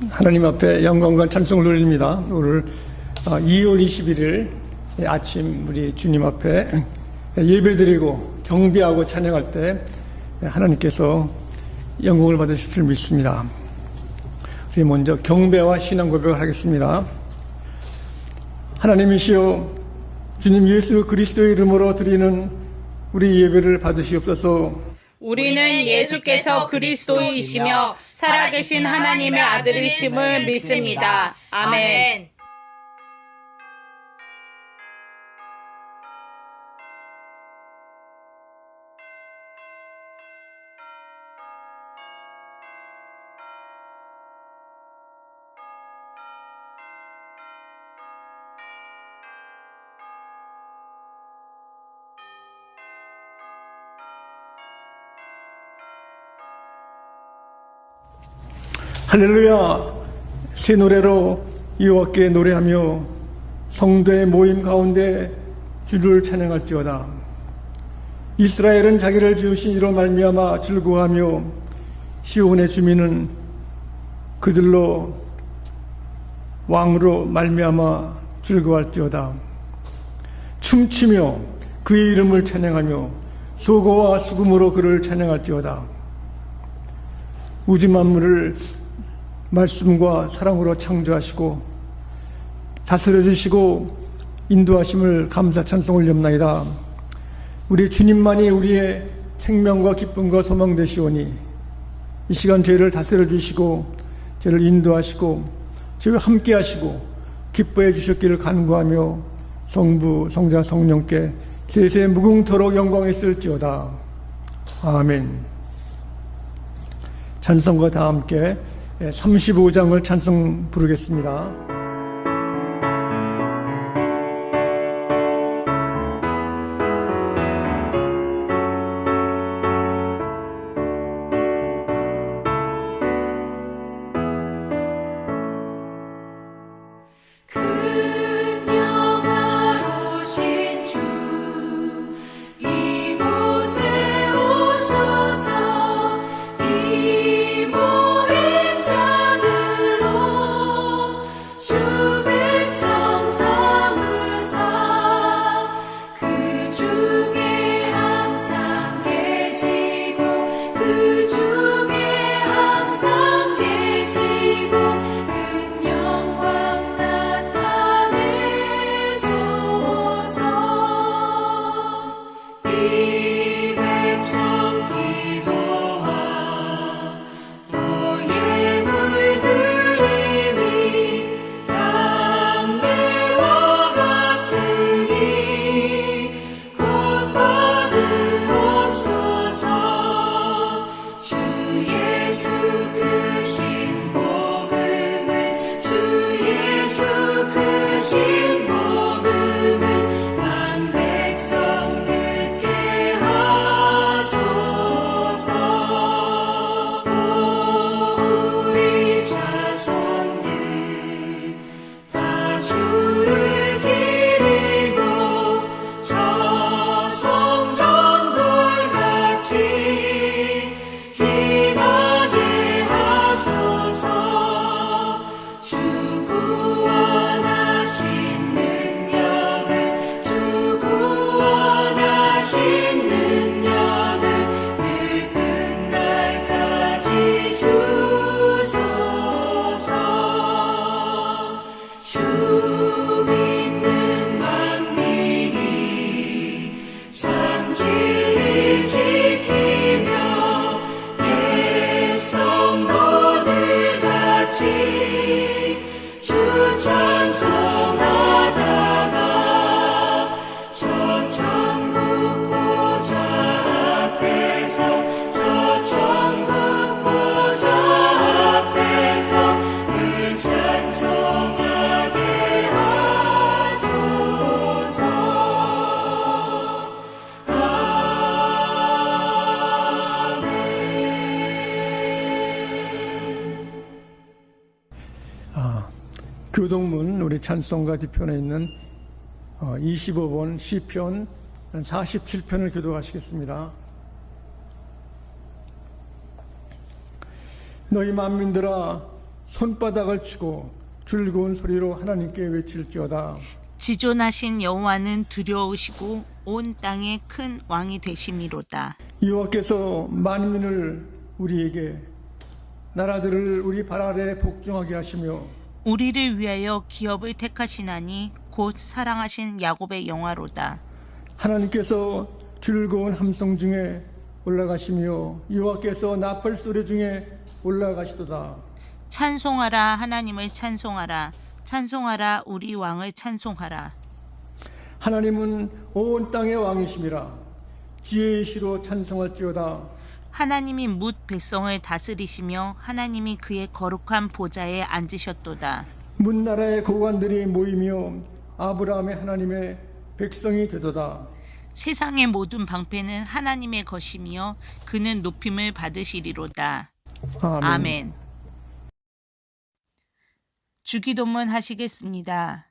하나님 앞에 영광과 찬송을 돌립니다. 오늘 2월 21일 아침 우리 주님 앞에 예배드리고 경배하고 찬양할 때 하나님께서 영광을 받으실 줄 믿습니다. 우리 먼저 경배와 신앙 고백을 하겠습니다. 하나님이시여, 주님 예수 그리스도의 이름으로 드리는 우리 예배를 받으시옵소서. 우리는 예수께서 그리스도이시며 살아계신 하나님의 아들이심을 믿습니다. 아멘. 할렐루야. 새 노래로 여호와께 노래하며 성도의 모임 가운데 주를 찬양할지어다. 이스라엘은 자기를 지으신 이로 말미암아 즐거워하며 시온의 주민은 그들로 왕으로 말미암아 즐거워할지어다. 춤추며 그의 이름을 찬양하며 소고와 수금으로 그를 찬양할지어다. 우주 만물을 말씀과 사랑으로 창조하시고 다스려 주시고 인도하심을 감사 찬송을 엽나이다. 우리 주님만이 우리의 생명과 기쁨과 소망 되시오니 이 시간 저희를 다스려 주시고 저희를 인도하시고 저희와 함께 하시고 기뻐해 주셨기를 간구하며 성부 성자 성령께 세세 무궁토록 영광이 있을지어다. 아멘. 찬송과 다 함께 35장을 찬송 부르겠습니다. 교동문 우리 찬송가 뒤편에 있는 25번 시편 47편을 교독하시겠습니다. 너희 만민들아 손바닥을 치고 즐거운 소리로 하나님께 외칠지어다. 지존하신 여호와는 두려우시고 온 땅의 큰 왕이 되심이로다. 여호와께서 만민을 우리에게 나라들을 우리 발 아래 복종하게 하시며 우리를 위하여 기업을 택하시나니 곧 사랑하신 야곱의 영화로다. 하나님께서 즐거운 함성 중에 올라가시며 여호와께서 나팔 소리 중에 올라가시도다. 찬송하라 하나님을 찬송하라. 찬송하라 우리 왕을 찬송하라. 하나님은 온 땅의 왕이심이라. 지혜의 시로 찬송할지어다. 하나님이 뭇 백성을 다스리시며 하나님이 그의 거룩한 보좌에 앉으셨도다. 문나라의 고관들이 모이며 아브라함의 하나님의 백성이 되도다. 세상의 모든 방패는 하나님의 것이며 그는 높임을 받으시리로다. 아멘. 주기도문 하시겠습니다.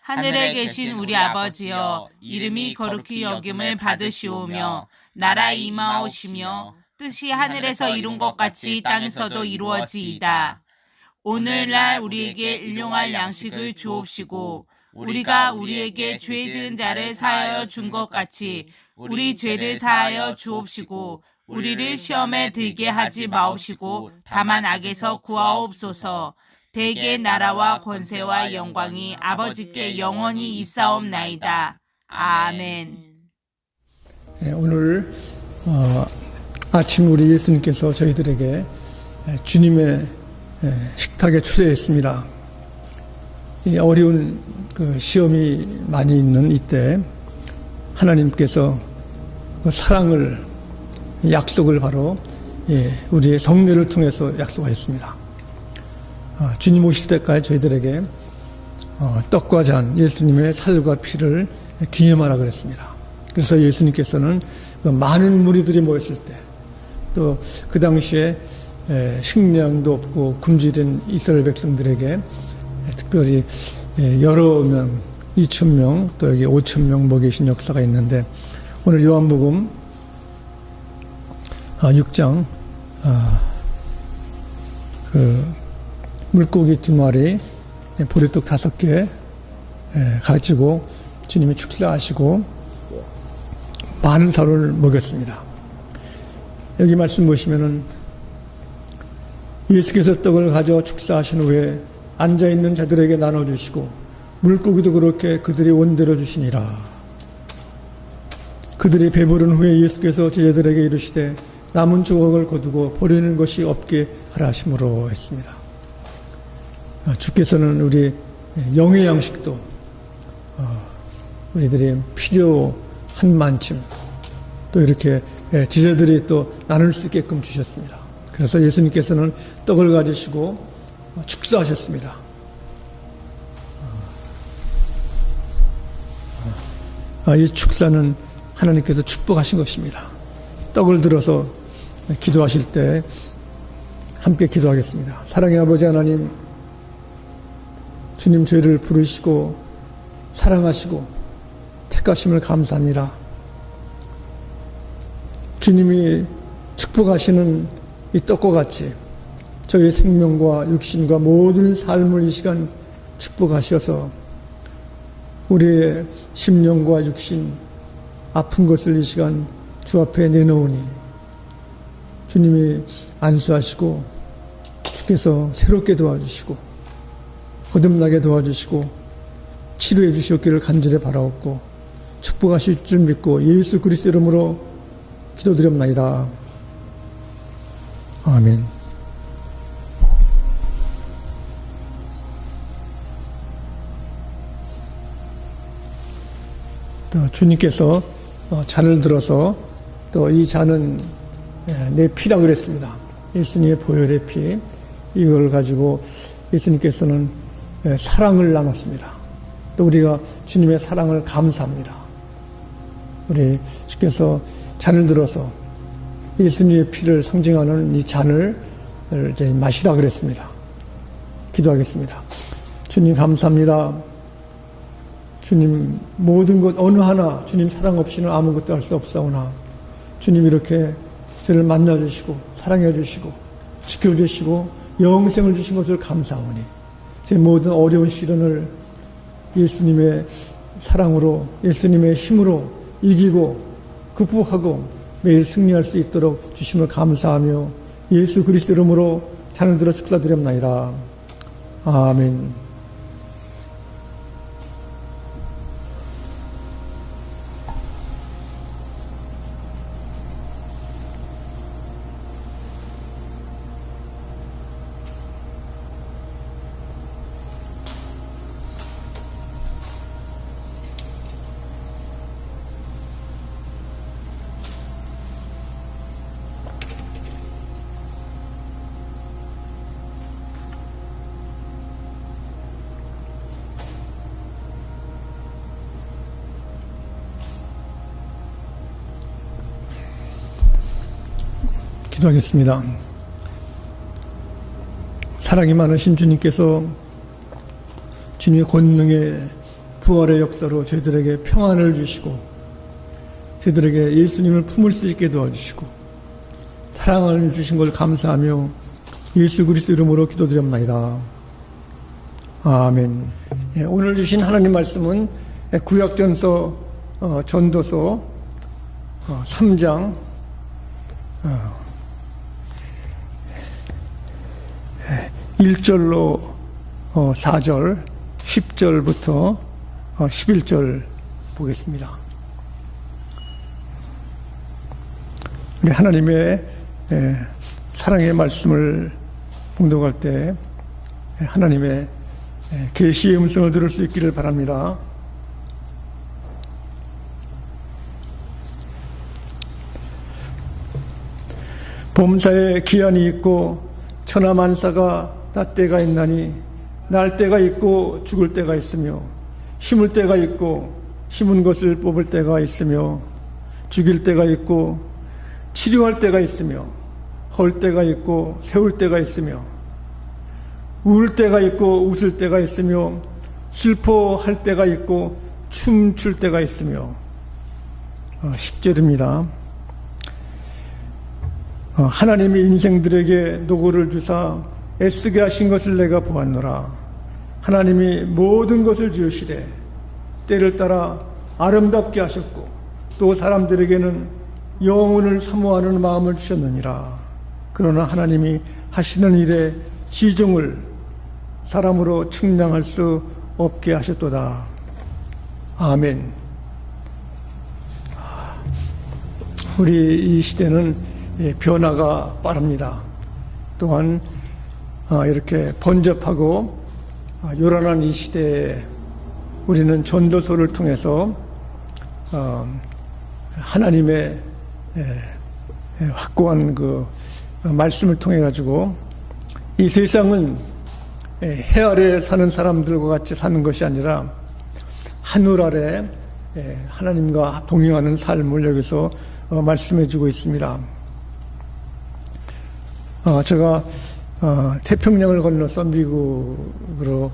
하늘에 계신 우리 아버지여, 이름이 거룩히 여김을 받으시오며 나라 임하오시며 뜻이 하늘에서 이룬 것 같이 땅에서도 이루어지이다. 오늘날 우리에게 일용할 양식을 주옵시고 우리가 우리에게 죄 지은 자를 사하여 준 것 같이 우리 죄를 사하여 주옵시고 우리를 시험에 들게 하지 마옵시고 다만 악에서 구하옵소서. 대개 나라와 권세와 영광이 아버지께 영원히 있사옵나이다. 아멘. 오늘 아침 우리 예수님께서 저희들에게 주님의 식탁에 초대했습니다. 이 어려운 그 시험이 많이 있는 이때 하나님께서 그 사랑을 약속을 바로 우리의 성례를 통해서 약속하셨습니다. 주님 오실 때까지 저희들에게 떡과 잔, 예수님의 살과 피를 기념하라 그랬습니다. 그래서 예수님께서는 그 많은 무리들이 모였을 때, 또 그 당시에 식량도 없고 굶주린 이스라엘 백성들에게 특별히 여러 명, 2,000명, 또 여기 5,000명 먹이신 역사가 있는데, 오늘 요한복음 6장 그 물고기 2마리, 보리떡 5개 가지고 주님이 축사하시고 많은 사람을 먹였습니다. 여기 말씀 보시면은 예수께서 떡을 가져 축사하신 후에 앉아있는 자들에게 나눠주시고 물고기도 그렇게 그들이 원대로 주시니라. 그들이 배부른 후에 예수께서 제자들에게 이르시되 남은 조각을 거두고 버리는 것이 없게 하라 하심으로 했습니다. 주께서는 우리 영의 양식도 우리들이 필요한 만큼 또 이렇게 제자들이 또 나눌 수 있게끔 주셨습니다. 그래서 예수님께서는 떡을 가지시고 축사하셨습니다. 이 축사는 하나님께서 축복하신 것입니다. 떡을 들어서 기도하실 때 함께 기도하겠습니다. 사랑의 아버지 하나님, 주님 저희를 부르시고 사랑하시고 택하심을 감사합니다. 주님이 축복하시는 이 떡과 같이 저희의 생명과 육신과 모든 삶을 이 시간 축복하셔서 우리의 심령과 육신 아픈 것을 이 시간 주 앞에 내놓으니 주님이 안수하시고 주께서 새롭게 도와주시고 거듭나게 도와주시고 치료해 주시옵기를 간절히 바라옵고 축복하실 줄 믿고 예수 그리스도 이름으로 기도드립나이다. 아멘. 또 주님께서 잔을 들어서 또 이 잔은 내 피라고 그랬습니다. 예수님의 보혈의 피, 이걸 가지고 예수님께서는 사랑을 나눴습니다. 또 우리가 주님의 사랑을 감사합니다. 우리 주께서 잔을 들어서 예수님의 피를 상징하는 이 잔을 이제 마시라 그랬습니다. 기도하겠습니다. 주님 감사합니다. 주님 모든 것 어느 하나 주님 사랑 없이는 아무것도 할 수 없사오나 주님 이렇게 저를 만나주시고 사랑해 주시고 지켜주시고 영생을 주신 것을 감사하오니 제 모든 어려운 시련을 예수님의 사랑으로 예수님의 힘으로 이기고 극복하고 매일 승리할 수 있도록 주심을 감사하며 예수 그리스도 이름으로 찬양드려 축사드립나이다. 아멘. 기도하겠습니다. 사랑이 많으신 주님께서 주님의 권능의 부활의 역사로 저희들에게 평안을 주시고 저희들에게 예수님을 품을 수 있게 도와주시고 사랑을 주신 걸 감사하며 예수 그리스도 이름으로 기도드립나이다. 아멘. 오늘 주신 하나님 말씀은 구약전서 전도서 3장 1절로 4절, 10절부터 11절 보겠습니다. 우리 하나님의 사랑의 말씀을 봉독할 때 하나님의 계시의 음성을 들을 수 있기를 바랍니다. 범사에 기한이 있고 천하만사가 다 때가 있나니 날 때가 있고 죽을 때가 있으며 심을 때가 있고 심은 것을 뽑을 때가 있으며 죽일 때가 있고 치료할 때가 있으며 헐 때가 있고 세울 때가 있으며 울 때가 있고 웃을 때가 있으며 슬퍼할 때가 있고 춤출 때가 있으며 10절입니다. 하나님이 인생들에게 노고를 주사 애쓰게 하신 것을 내가 보았노라. 하나님이 모든 것을 지으시되 때를 따라 아름답게 하셨고 또 사람들에게는 영혼을 사모하는 마음을 주셨느니라. 그러나 하나님이 하시는 일에 시종을 사람으로 측량할 수 없게 하셨도다. 아멘. 우리 이 시대는 변화가 빠릅니다. 또한 이렇게 번잡하고 요란한 이 시대에 우리는 전도서를 통해서 하나님의 확고한 그 말씀을 통해 가지고 이 세상은 해 아래 사는 사람들과 같이 사는 것이 아니라 하늘 아래 하나님과 동행하는 삶을 여기서 말씀해 주고 있습니다. 제가 태평양을 건너서 미국으로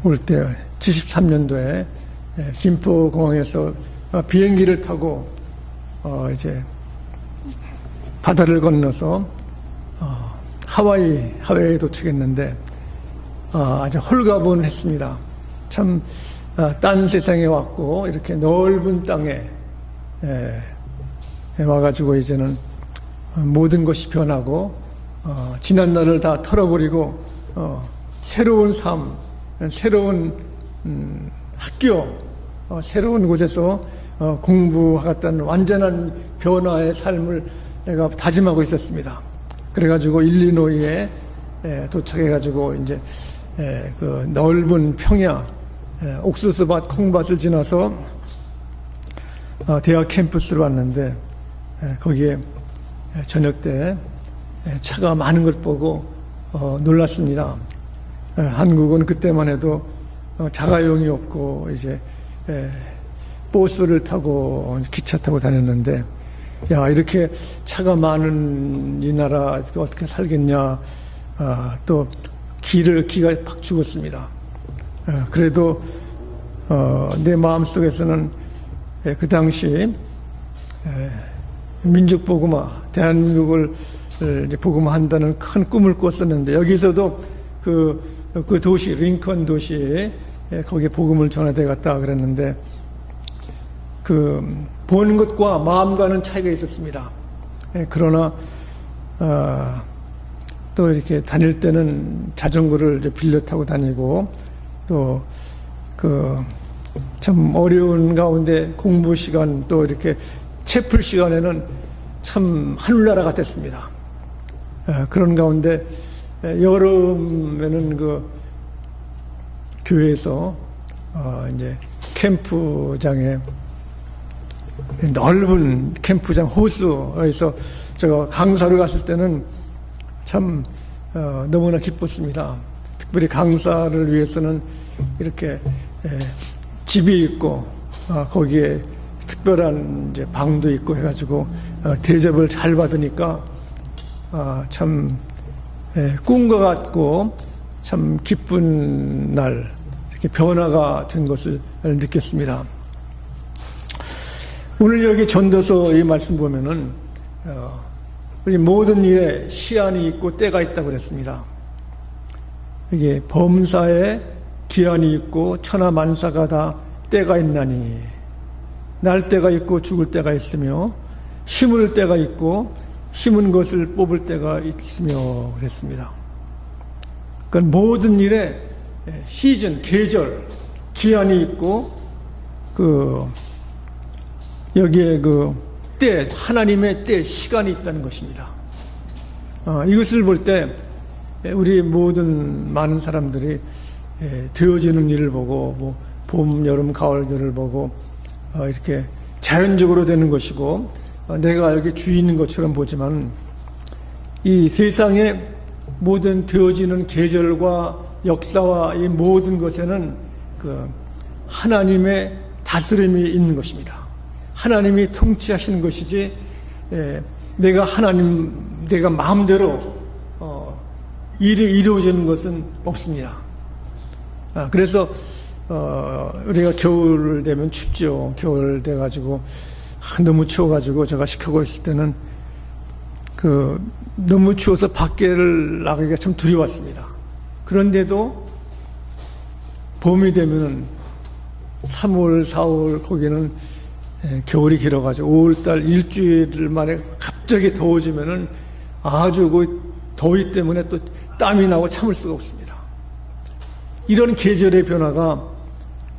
올 때 73년도에 김포공항에서 비행기를 타고 이제 바다를 건너서 하와이에 도착했는데 아주 홀가분했습니다. 참 딴 세상에 왔고 이렇게 넓은 땅에 와가지고 이제는 모든 것이 변하고 지난 날을 다 털어버리고 새로운 삶, 새로운 학교, 새로운 곳에서 공부하겠다는 완전한 변화의 삶을 내가 다짐하고 있었습니다. 그래가지고 일리노이에 도착해가지고 이제 그 넓은 평야 옥수수밭, 콩밭을 지나서 대학 캠퍼스로 왔는데 거기에 저녁 때 차가 많은 걸 보고 놀랐습니다. 한국은 그때만 해도 자가용이 없고 이제 버스를 타고 기차 타고 다녔는데 야 이렇게 차가 많은 이 나라 어떻게 살겠냐. 또 기가 팍 죽었습니다. 그래도 내 마음속에서는 그 당시 민족보고마 대한민국을 이제 복음한다는 큰 꿈을 꿨었는데, 여기서도 그 도시, 링컨 도시에 거기에 복음을 전하대 갔다 그랬는데, 보는 것과 마음과는 차이가 있었습니다. 그러나 또 이렇게 다닐 때는 자전거를 이제 빌려 타고 다니고, 또 참 어려운 가운데 공부 시간, 또 이렇게 채플 시간에는 참 하늘나라 같았습니다. 그런 가운데 여름에는 교회에서 이제 캠프장에, 넓은 캠프장 호수에서 제가 강사로 갔을 때는 참 너무나 기뻤습니다. 특별히 강사를 위해서는 이렇게 집이 있고 거기에 특별한 이제 방도 있고 해가지고 대접을 잘 받으니까 참 꿈과 같고 참 기쁜 날, 이렇게 변화가 된 것을 느꼈습니다. 오늘 여기 전도서 이 말씀 보면은 우리 모든 일에 시한이 있고 때가 있다고 그랬습니다. 이게 범사에 기한이 있고 천하만사가 다 때가 있나니, 날 때가 있고 죽을 때가 있으며 심을 때가 있고 심은 것을 뽑을 때가 있으며 그랬습니다. 그러니까 모든 일에 시즌, 계절, 기한이 있고 여기에 때, 하나님의 때, 시간이 있다는 것입니다. 이것을 볼 때 우리 모든 많은 사람들이 되어지는 일을 보고 봄, 여름, 가을, 겨울을 보고 이렇게 자연적으로 되는 것이고 내가 여기 주인 있는 것처럼 보지만, 이 세상의 모든 되어지는 계절과 역사와 이 모든 것에는 하나님의 다스림이 있는 것입니다. 하나님이 통치하시는 것이지 내가 마음대로 일이 이루어지는 것은 없습니다. 그래서 우리가 겨울 되면 춥죠. 겨울 돼가지고 너무 추워가지고 제가 시카고에 있을 때는 너무 추워서 밖에를 나가기가 참 두려웠습니다. 그런데도 봄이 되면은 3월, 4월 거기는 겨울이 길어가지고 5월달 일주일 만에 갑자기 더워지면은 아주 더위 때문에 또 땀이 나고 참을 수가 없습니다. 이런 계절의 변화가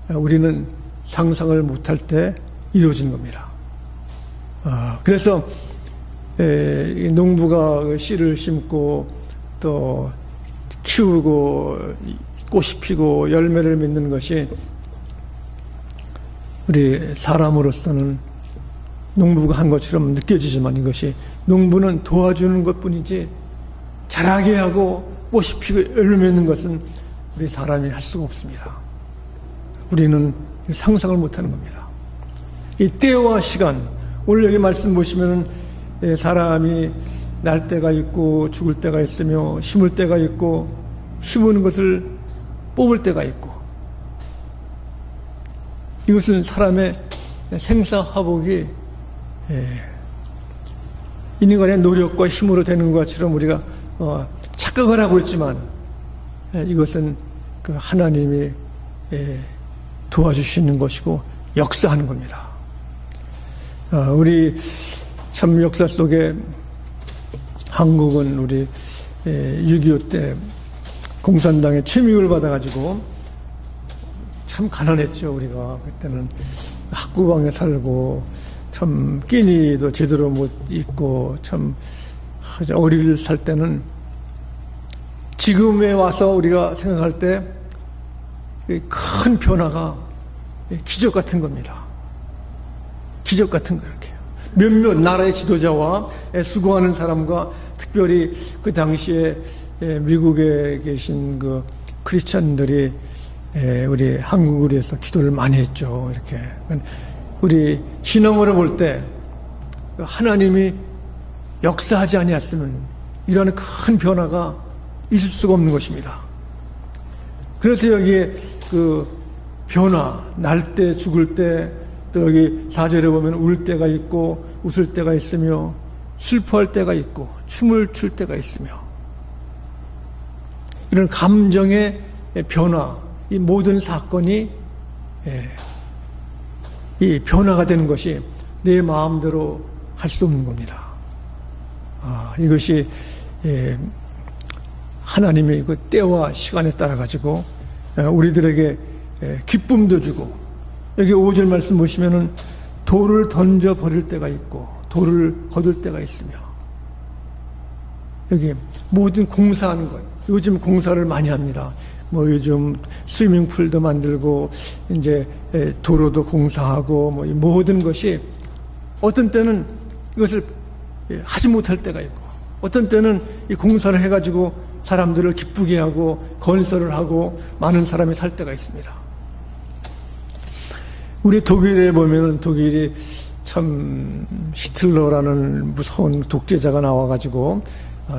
우리는 상상을 못할 때 이루어진 겁니다. 그래서 농부가 씨를 심고 또 키우고 꽃이 피고 열매를 맺는 것이 우리 사람으로서는 농부가 한 것처럼 느껴지지만, 이것이 농부는 도와주는 것뿐이지 자라게 하고 꽃이 피고 열매 맺는 것은 우리 사람이 할 수가 없습니다. 우리는 상상을 못하는 겁니다. 이 때와 시간, 오늘 여기 말씀 보시면은 사람이 날 때가 있고 죽을 때가 있으며 심을 때가 있고 심은 것을 뽑을 때가 있고, 이것은 사람의 생사화복이 인간의 노력과 힘으로 되는 것처럼 우리가 착각을 하고 있지만, 이것은 하나님이 도와주시는 것이고 역사하는 겁니다. 우리 참 역사 속에 한국은 우리 6.25 때 공산당의 침입을 받아가지고 참 가난했죠. 우리가 그때는 학구방에 살고 참 끼니도 제대로 못 입고 참 어릴 살 때는, 지금에 와서 우리가 생각할 때 큰 변화가 기적 같은 겁니다. 기적 같은 거. 이렇게 몇몇 나라의 지도자와 수고하는 사람과 특별히 그 당시에 미국에 계신 크리스찬들이 우리 한국을 위해서 기도를 많이 했죠. 이렇게 우리 신앙으로 볼 때 하나님이 역사하지 아니었으면 이러한 큰 변화가 있을 수가 없는 것입니다. 그래서 여기에 변화, 날 때, 죽을 때, 또 여기 4절에 보면 울 때가 있고 웃을 때가 있으며 슬퍼할 때가 있고 춤을 출 때가 있으며, 이런 감정의 변화, 이 모든 사건이 이 변화가 되는 것이 내 마음대로 할 수 없는 겁니다. 이것이 하나님의 그 때와 시간에 따라 가지고 우리들에게 기쁨도 주고, 여기 5절 말씀 보시면은 돌을 던져 버릴 때가 있고 돌을 거둘 때가 있으며, 여기 모든 공사하는 것, 요즘 공사를 많이 합니다. 뭐 요즘 스위밍풀도 만들고 이제 도로도 공사하고 뭐 이 모든 것이 어떤 때는 이것을 하지 못할 때가 있고, 어떤 때는 이 공사를 해가지고 사람들을 기쁘게 하고 건설을 하고 많은 사람이 살 때가 있습니다. 우리 독일에 보면은, 독일이 참 히틀러라는 무서운 독재자가 나와가지고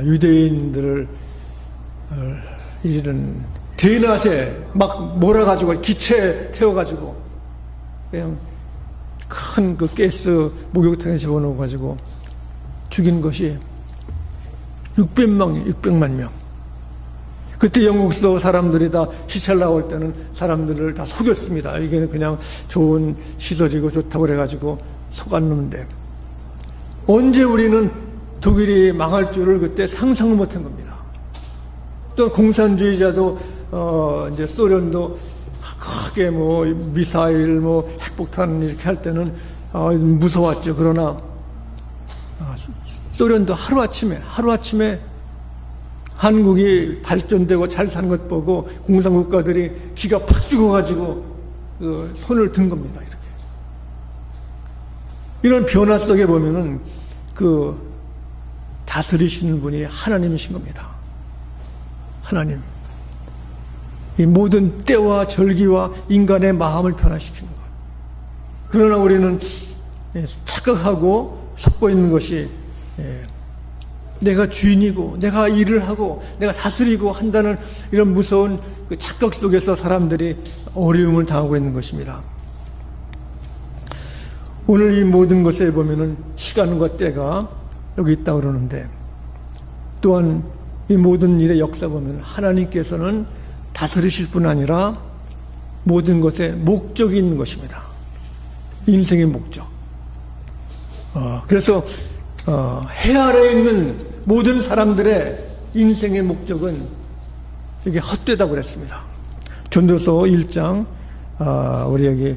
유대인들을 이제는 대낮에 막 몰아가지고 기체 태워가지고 그냥 큰 그 가스 목욕탕에 집어넣어가지고 죽인 것이 600만 명. 그때 영국서 사람들이 다 시찰 나올 때는 사람들을 다 속였습니다. 이게는 그냥 좋은 시설이고 좋다고 그래가지고 속았는데, 언제 우리는 독일이 망할 줄을 그때 상상을 못한 겁니다. 또 공산주의자도 이제 소련도 크게 뭐 미사일 뭐 핵폭탄 이렇게 할 때는 무서웠죠. 그러나 소련도 하루아침에 한국이 발전되고 잘 사는 것 보고 공산국가들이 기가 팍 죽어가지고 손을 든 겁니다. 이렇게. 이런 변화 속에 보면은 그 다스리시는 분이 하나님이신 겁니다. 하나님. 이 모든 때와 절기와 인간의 마음을 변화시키는 것. 그러나 우리는 착각하고 속고 있는 것이, 내가 주인이고 내가 일을 하고 내가 다스리고 한다는 이런 무서운 그 착각 속에서 사람들이 어려움을 당하고 있는 것입니다. 오늘 이 모든 것에 보면은 시간과 때가 여기 있다고 그러는데, 또한 이 모든 일의 역사 보면 하나님께서는 다스리실 뿐 아니라 모든 것에 목적이 있는 것입니다. 인생의 목적. 그래서 해 아래에 있는 모든 사람들의 인생의 목적은 이게 헛되다고 그랬습니다. 전도서 1장 우리 여기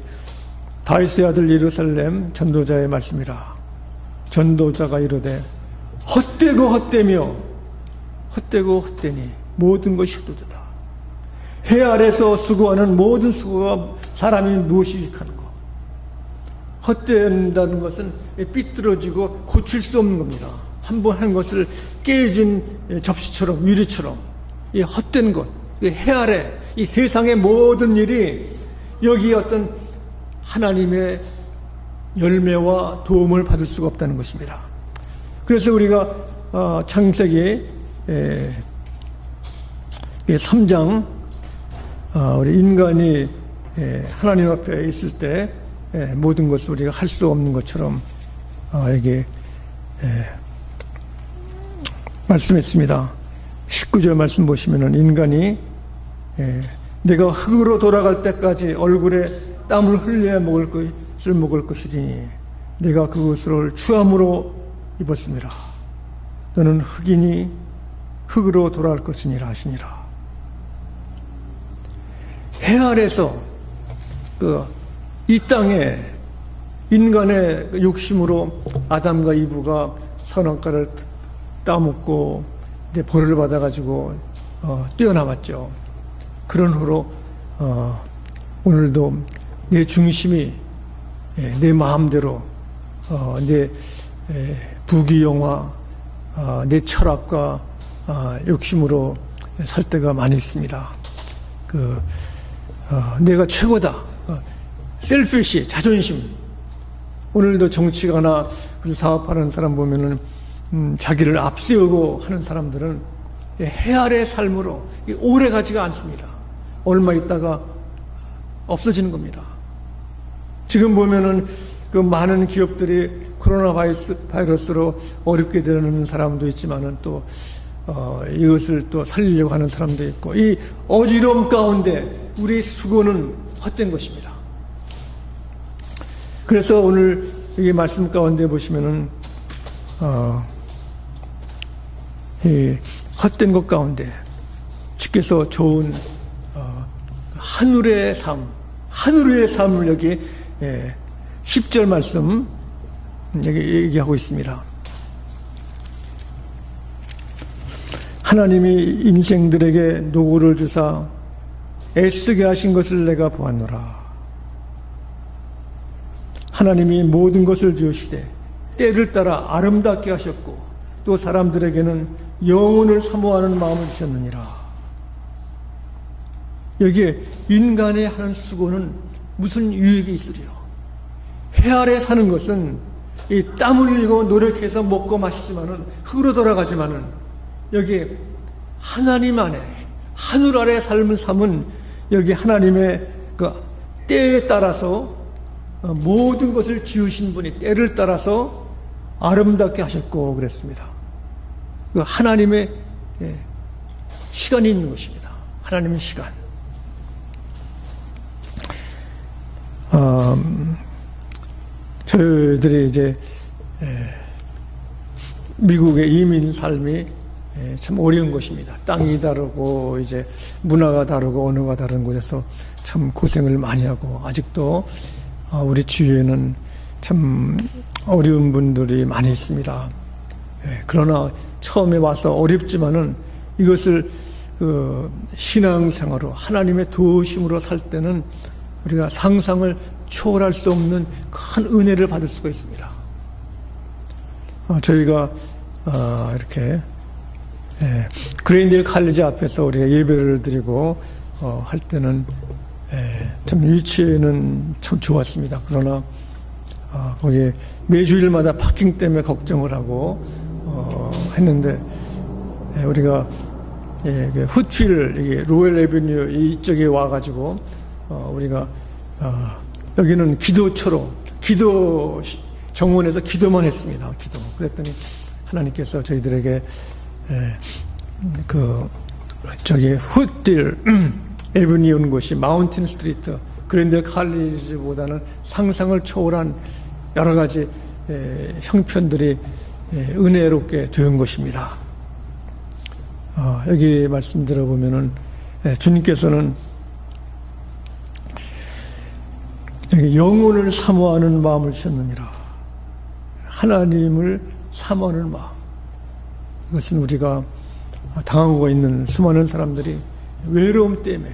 다윗의 아들 예루살렘 전도자의 말씀이라. 전도자가 이르되 헛되고 헛되며 헛되고 헛되니 모든 것이 헛되도다. 해 아래서 수고하는 모든 수고가 사람이 무엇이 유익하는 것. 헛된다는 것은 삐뚤어지고 고칠 수 없는 겁니다. 한번 한 것을 깨진 접시처럼, 유리처럼 이 헛된 것, 해 아래 이 세상의 모든 일이 여기 어떤 하나님의 열매와 도움을 받을 수가 없다는 것입니다. 그래서 우리가 창세기 3장 우리 인간이 하나님 앞에 있을 때 모든 것을 우리가 할 수 없는 것처럼 여기 말씀했습니다. 19절 말씀 보시면은 인간이 내가 흙으로 돌아갈 때까지 얼굴에 땀을 흘려야 먹을 것이니 내가 그것을 추함으로 입었습니다. 너는 흙이니 흙으로 돌아갈 것이니라 하시니라. 해 아래서 이 땅에 인간의 욕심으로 아담과 이브가 선악과를 따먹고 벌을 받아가지고 뛰어나왔죠. 그런 후로 오늘도 내 중심이 내 마음대로 내 부귀영화, 내 철학과 욕심으로 살 때가 많이 있습니다. 내가 최고다. 셀피시, 자존심. 오늘도 정치가나 사업하는 사람 보면은 자기를 앞세우고 하는 사람들은 해 아래 삶으로 오래 가지가 않습니다. 얼마 있다가 없어지는 겁니다. 지금 보면은 그 많은 기업들이 코로나 바이러스로 어렵게 되는 사람도 있지만은 또 이것을 또 살리려고 하는 사람도 있고, 이 어지러움 가운데 우리의 수고는 헛된 것입니다. 그래서 오늘 이 말씀 가운데 보시면은 이 헛된 것 가운데 주께서 좋은 하늘의 삶을 여기 10절 말씀 여기 얘기하고 있습니다. 하나님이 인생들에게 노고를 주사 애쓰게 하신 것을 내가 보았노라. 하나님이 모든 것을 지으시되 때를 따라 아름답게 하셨고 또 사람들에게는 영혼을 사모하는 마음을 주셨느니라. 여기에 인간의 하는 수고는 무슨 유익이 있으리요? 해 아래 사는 것은 이 땀 흘리고 노력해서 먹고 마시지만은 흙으로 돌아가지만은 여기 하나님 안에 하늘 아래 삶을 삼은 여기 하나님의 그 때에 따라서 모든 것을 지으신 분이 때를 따라서 아름답게 하셨고 그랬습니다. 그 하나님의 시간이 있는 것입니다. 하나님의 시간. 저희들이 이제 미국의 이민 삶이 참 어려운 것입니다. 땅이 다르고 이제 문화가 다르고 언어가 다른 곳에서 참 고생을 많이 하고 아직도 우리 주위에는 참 어려운 분들이 많이 있습니다. 그러나 처음에 와서 어렵지만은 이것을 신앙생활로 하나님의 도우심으로 살 때는 우리가 상상을 초월할 수 없는 큰 은혜를 받을 수가 있습니다. 저희가 이렇게 그레인데일 칼리지 앞에서 우리가 예배를 드리고 할 때는 참 위치에는 참 좋았습니다. 그러나 거기에 매주일마다 파킹 때문에 걱정을 하고 했는데 우리가 후트힐 로열 에비뉴 이쪽에 와가지고 우리가 여기는 기도처로 기도 정원에서 기도만 했습니다. 기도. 그랬더니 하나님께서 저희들에게 후틸 에비뉴 온 곳이 마운틴 스트리트 그랜델 칼리지보다는 상상을 초월한 여러 가지 형편들이 은혜롭게 된 것입니다. 여기 말씀 들어보면은 주님께서는 여기 영혼을 사모하는 마음을 주셨느니라. 하나님을 사모하는 마음. 이것은 우리가 당하고 있는 수많은 사람들이 외로움 때문에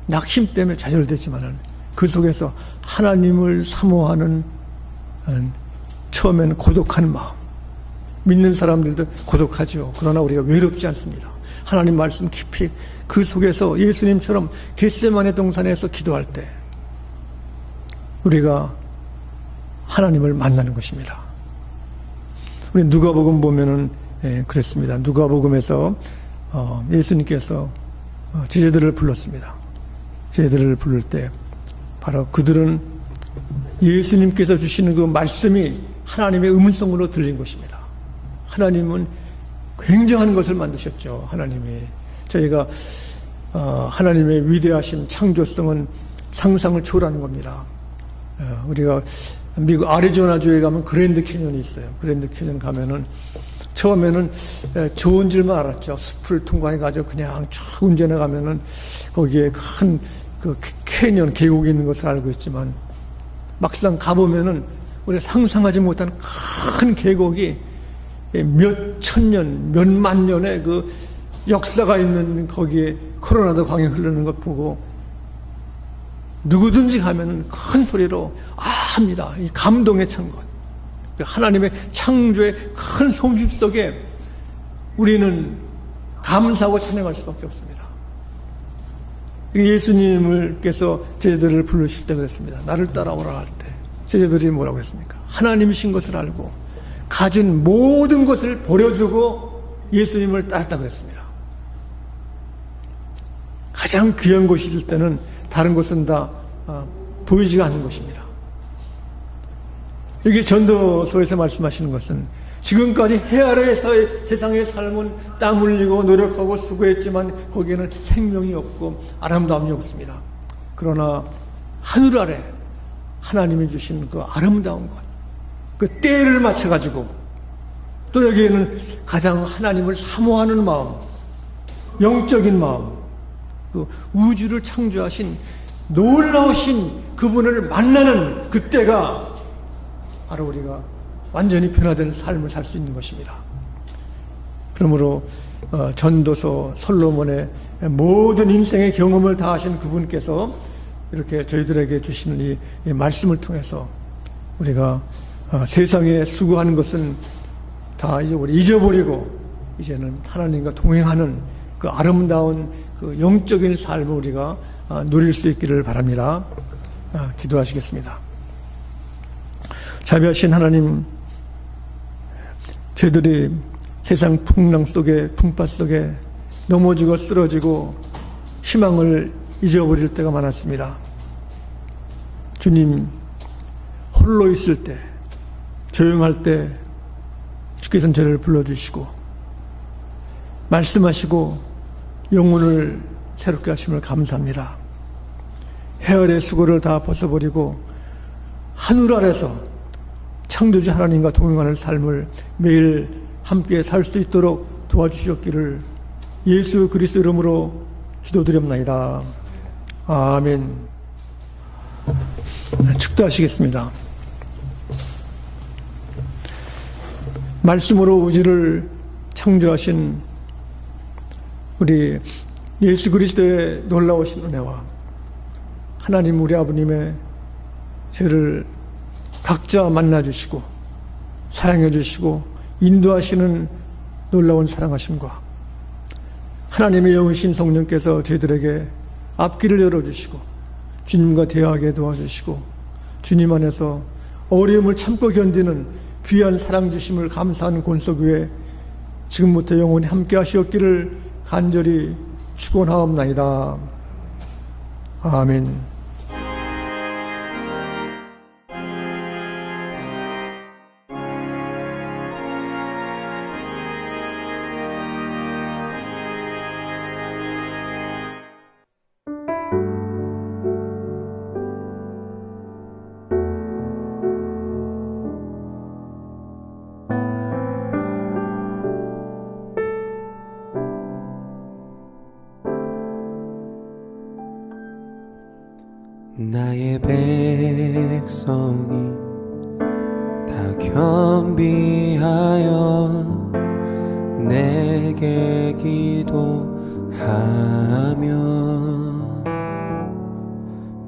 낙심 때문에 좌절되지만은 그 속에서 하나님을 사모하는 처음에는 고독한 마음. 믿는 사람들도 고독하죠. 그러나 우리가 외롭지 않습니다. 하나님 말씀 깊이 그 속에서 예수님처럼 겟세마네 동산에서 기도할 때 우리가 하나님을 만나는 것입니다. 우리 누가복음 보면은 그랬습니다. 누가복음에서 예수님께서 제자들을 불렀습니다. 제자들을 부를 때 바로 그들은 예수님께서 주시는 그 말씀이 하나님의 음성으로 들린 것입니다. 하나님은 굉장한 것을 만드셨죠. 하나님이 저희가 하나님의 위대하신 창조성은 상상을 초월하는 겁니다. 우리가 미국 애리조나주에 가면 그랜드 캐년이 있어요. 그랜드 캐년 가면은 처음에는 좋은 줄만 알았죠. 숲을 통과해가지고 그냥 쭉 운전해 가면은 거기에 큰 그 캐년 계곡이 있는 것을 알고 있지만 막상 가보면은 우리가 상상하지 못한 큰 계곡이 몇 천년, 몇 만 년의 그 역사가 있는 거기에 코로나도 강이 흐르는 것 보고 누구든지 가면은 큰 소리로 합니다. 이 감동에 찬 것. 하나님의 창조의 큰 솜씨 속에 우리는 감사하고 찬양할 수밖에 없습니다. 예수님께서 제자들을 부르실 때 그랬습니다. 나를 따라오라 할 때 제자들이 뭐라고 했습니까? 하나님이신 것을 알고 가진 모든 것을 버려두고 예수님을 따랐다 그랬습니다. 가장 귀한 곳이 있을 때는 다른 것은 다 보이지가 않는 것입니다. 여기 전도서에서 말씀하시는 것은 지금까지 해 아래에서의 세상의 삶은 땀 흘리고 노력하고 수고했지만 거기에는 생명이 없고 아름다움이 없습니다. 그러나 하늘 아래 하나님이 주신 그 아름다운 것, 그 때를 맞춰가지고 또 여기에는 가장 하나님을 사모하는 마음, 영적인 마음, 그 우주를 창조하신 놀라우신 그분을 만나는 그때가 바로 우리가 완전히 변화된 삶을 살 수 있는 것입니다. 그러므로 전도서 솔로몬의 모든 인생의 경험을 다 하신 그분께서 이렇게 저희들에게 주시는 이 말씀을 통해서 우리가 세상에 수고하는 것은 다 잊어버리고 이제는 하나님과 동행하는 그 아름다운 그 영적인 삶을 우리가 누릴 수 있기를 바랍니다. 기도하시겠습니다. 자비하신 하나님, 저희들이 세상 풍랑 속에, 풍파 속에 넘어지고 쓰러지고 희망을 잊어버릴 때가 많았습니다. 주님, 홀로 있을 때, 조용할 때 주께서는 저를 불러주시고 말씀하시고 영혼을 새롭게 하심을 감사합니다. 해열의 수고를 다 벗어버리고 하늘 아래서 창조주 하나님과 동행하는 삶을 매일 함께 살 수 있도록 도와주시옵기를 예수 그리스도 이름으로 기도드립나이다. 아멘. 축도하시겠습니다. 말씀으로 우주를 창조하신 우리 예수 그리스도의 놀라우신 은혜와 하나님 우리 아버님의 저를 각자 만나주시고 사랑해주시고 인도하시는 놀라운 사랑하심과 하나님의 영이신 성령께서 저희들에게 앞길을 열어주시고 주님과 대화하게 도와주시고 주님 안에서 어려움을 참고 견디는 귀한 사랑 주심을 감사하는 권속 위에 지금부터 영원히 함께 하시옵기를 간절히 축원하옵나이다. 아멘. 나의 백성이 다 겸비하여 내게 기도하며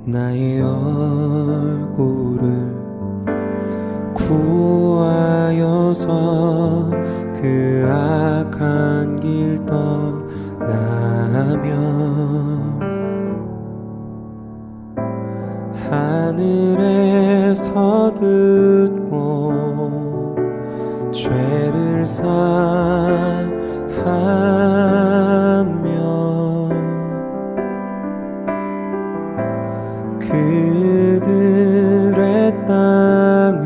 나의 얼굴을 구하여서 그 악한 길 떠나며 하늘에서 듣고 죄를 사하며 그들의 땅을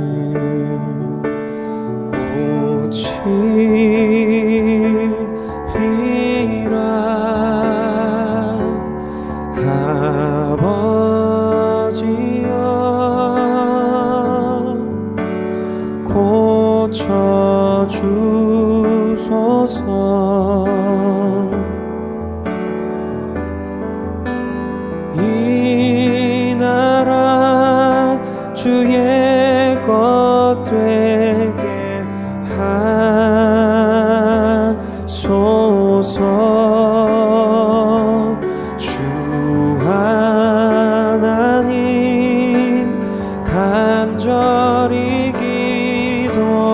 고치리라. 고쳐주소서. 이 나라 주의 것 되게 하소서. 주 하나님 간절히 기도하오니